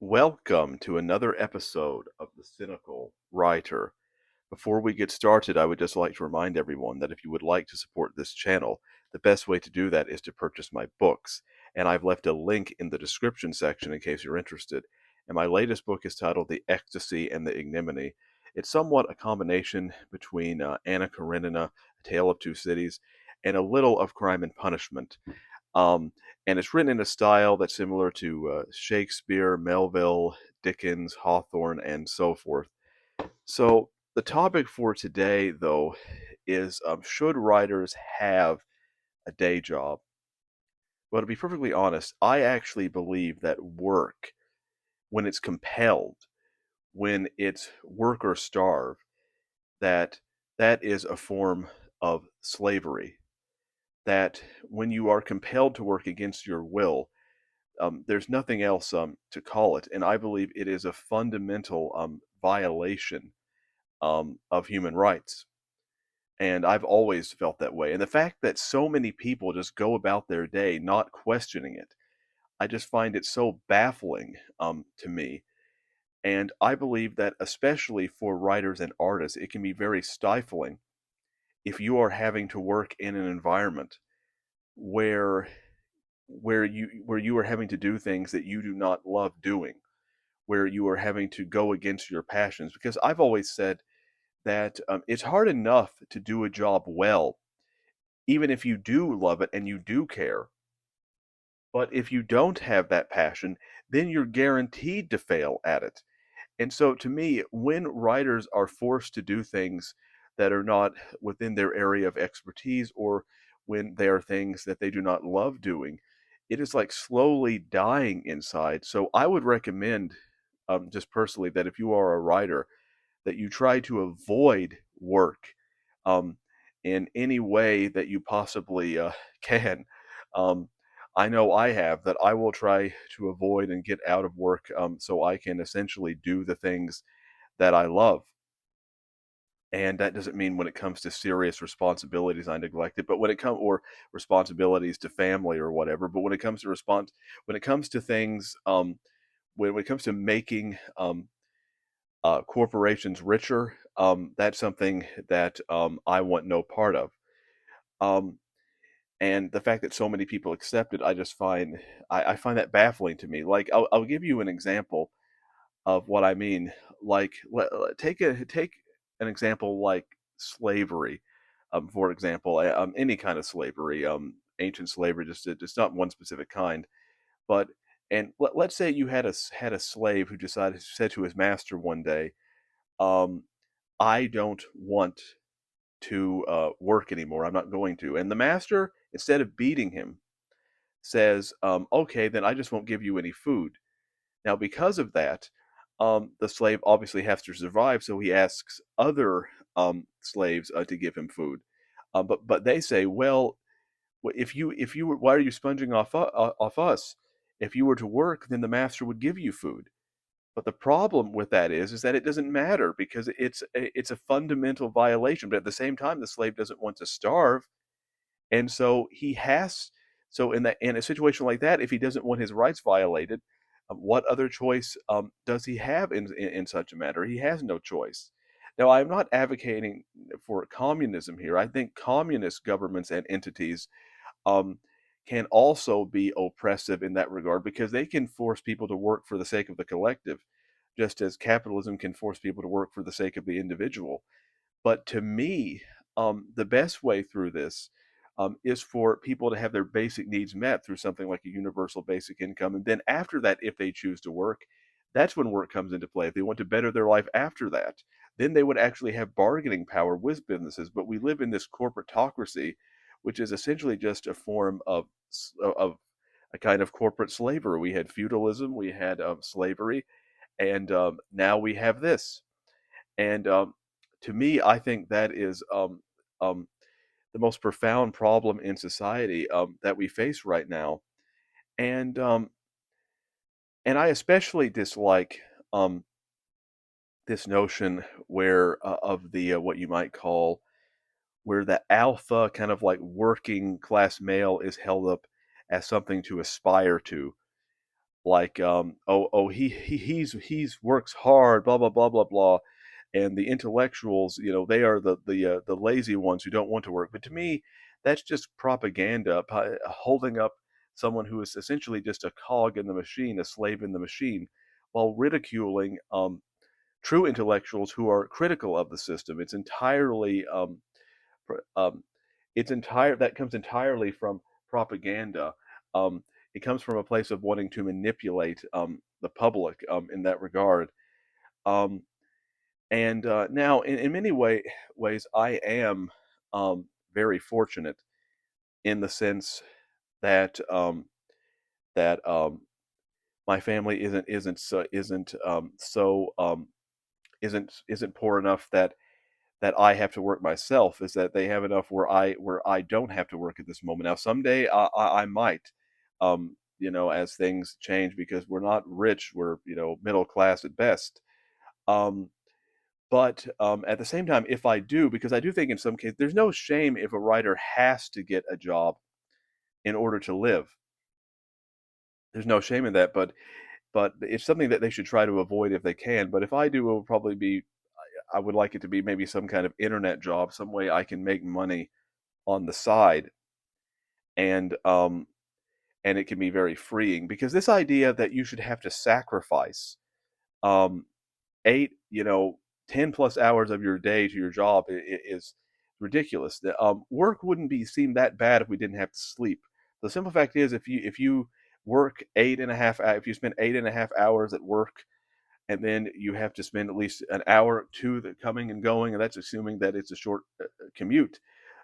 Welcome to another episode of The Cynical Writer. Before we get started, I would just like to remind everyone that if you would like to support this channel, the best way to do that is to purchase my books. And I've left a link in the description section in case you're interested. And my latest book is titled The Ecstasy and the Ignominy. It's somewhat a combination between Anna Karenina, A Tale of Two Cities, and a little of Crime and Punishment. Um, and it's written in a style that's similar to Shakespeare, Melville, Dickens, Hawthorne, and so forth. So, the topic for today, though, is should writers have a day job? Well, to be perfectly honest, I actually believe that work, when it's compelled, when it's work or starve, that that is a form of slavery. That when you are compelled to work against your will, there's nothing else to call it, and I believe it is a fundamental violation of human rights. And I've always felt that way. And the fact that so many people just go about their day not questioning it, I just find it so baffling to me. And I believe that, especially for writers and artists, it can be very stifling if you are having to work in an environment where where you are having to do things that you do not love doing, where you are having to go against your passions. Because I've always said that it's hard enough to do a job well, even if you do love it and you do care. But if you don't have that passion, then you're guaranteed to fail at it. And so, to me, when writers are forced to do things that are not within their area of expertise, or when they are things that they do not love doing, it is like slowly dying inside. So, I would recommend, just personally, that if you are a writer, that you try to avoid work um, in any way that you possibly can. Um, I know I have that I will try to avoid and get out of work so I can essentially do the things that I love. And that doesn't mean when it comes to serious responsibilities I neglect it, but when it comes or responsibilities to family or whatever. But when it comes to when it comes to things, when it comes to making corporations richer, that's something that I want no part of. Um, and the fact that so many people accept it, I find that baffling to me. Like, I'll give you an example of what I mean. Like, take an example like slavery, for example, any kind of slavery, ancient slavery, just not one specific kind, but let's say you had a slave who decided said to his master one day, um, "I don't want to work anymore. I'm not going to." And the master, instead of beating him, says, "Okay, then I just won't give you any food." Now, because of that, the slave obviously has to survive, so he asks other slaves to give him food. But they say, "Well, if you were, why are you sponging off us? If you were to work, then the master would give you food." But the problem with that is that it doesn't matter because it's a fundamental violation. But at the same time, the slave doesn't want to starve, and so he has. So in a situation like that, if he doesn't want his rights violated, what other choice does he have in such a matter? He has no choice. Now, I'm not advocating for communism here. I think communist governments and entities um, can also be oppressive in that regard because they can force people to work for the sake of the collective, just as capitalism can force people to work for the sake of the individual. But to me, the best way through this is for people to have their basic needs met through something like a universal basic income. And then after that, if they choose to work, that's when work comes into play. If they want to better their life after that, then they would actually have bargaining power with businesses. But we live in this corporatocracy, which is essentially just a form of a kind of corporate slavery. We had feudalism, we had slavery, and now we have this. And to me, I think that is um, the most profound problem in society that we face right now. And and I especially dislike this notion where of the what you might call where the alpha kind of like working class male is held up as something to aspire to. like, he's works hard, blah blah blah blah blah, and the intellectuals, they are the lazy ones who don't want to work. But to me, that's just propaganda, holding up someone who is essentially just a cog in the machine, a slave in the machine, while ridiculing true intellectuals who are critical of the system. It's entirely that comes entirely from propaganda. It comes from a place of wanting to manipulate the public in that regard. Um, and now, in many ways, I am very fortunate in the sense that that my family isn't poor enough that I have to work myself. Is that they have enough where I don't have to work at this moment. Now, someday I might, as things change, because we're not rich. We're middle class at best. Um, but at the same time, if I do, because I do think in some cases there's no shame if a writer has to get a job in order to live. There's no shame in that, but it's something that they should try to avoid if they can. But if I do, it will probably be. I would like it to be maybe some kind of internet job, some way I can make money on the side, and and it can be very freeing, because this idea that you should have to sacrifice um 8, 10 plus hours of your day to your job is ridiculous. Work wouldn't be seem that bad if we didn't have to sleep. The simple fact is, if you work 8.5 if you spend 8.5 hours at work, and then you have to spend at least an hour or two coming and going, and that's assuming that it's a short commute.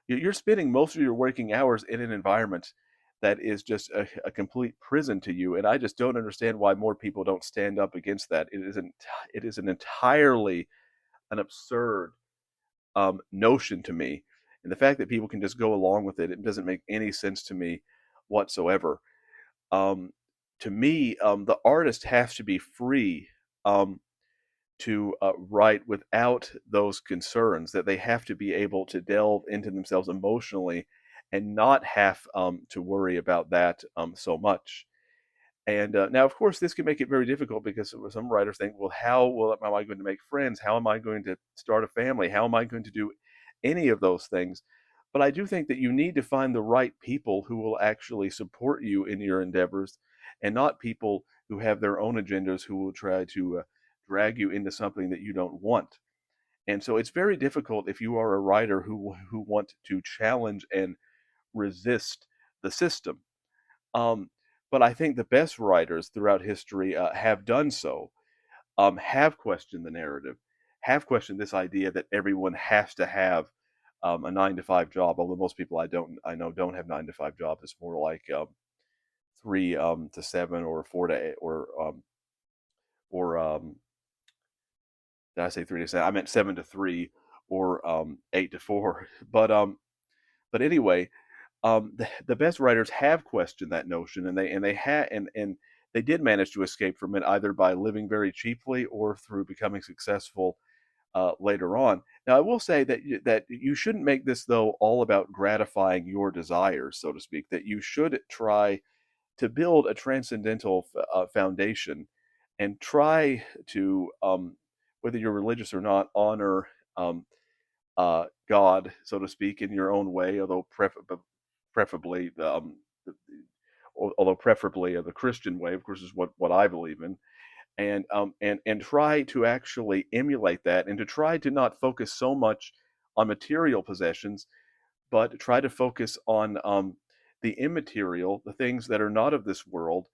You're spending most of your working hours in an environment that is just a complete prison to you, and I just don't understand why more people don't stand up against that. It is an entirely an absurd notion to me, and the fact that people can just go along with it doesn't make any sense to me whatsoever. Um, to me, the artist has to be free um, to write without those concerns, that they have to be able to delve into themselves emotionally and not have to worry about that so much. And now, of course, this can make it very difficult, because some writers think, well, am I going to make friends? How am I going to start a family? How am I going to do any of those things? But I do think that you need to find the right people who will actually support you in your endeavors, and not people who have their own agendas who will try to drag you into something that you don't want. And so it's very difficult if you are a writer who want to challenge and resist the system. Um, but I think the best writers throughout history have done so, have questioned the narrative, have questioned this idea that everyone has to have a 9 to 5 job. Although most people I know don't have 9 to 5 jobs. It's more like 3 to 7, or 4 to 8, or did I say 3 to 7? I meant 7 to 3, or 8 to 4. But anyway, the best writers have questioned that notion, and they did manage to escape from it, either by living very cheaply or through becoming successful later on. Now, I will say that you shouldn't make this, though, all about gratifying your desires, so to speak. That you should try to build a transcendental foundation, and try to, whether you're religious or not, honor God, so to speak, in your own way, although preferably although preferably the Christian way, of course, is what I believe in, and try to actually emulate that, and to try to not focus so much on material possessions, but try to focus on the immaterial, the things that are not of this world,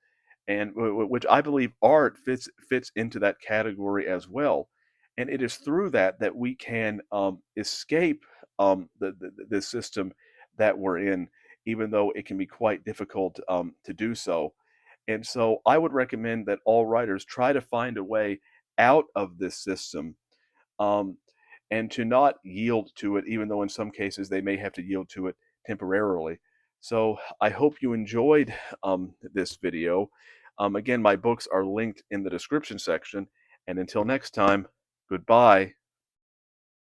and which I believe art fits into that category as well. And it is through that we can escape the system that we're in, even though it can be quite difficult to do so. And so I would recommend that all writers try to find a way out of this system, um, and to not yield to it, even though in some cases they may have to yield to it temporarily. So I hope you enjoyed this video. Again, my books are linked in the description section. And until next time, goodbye.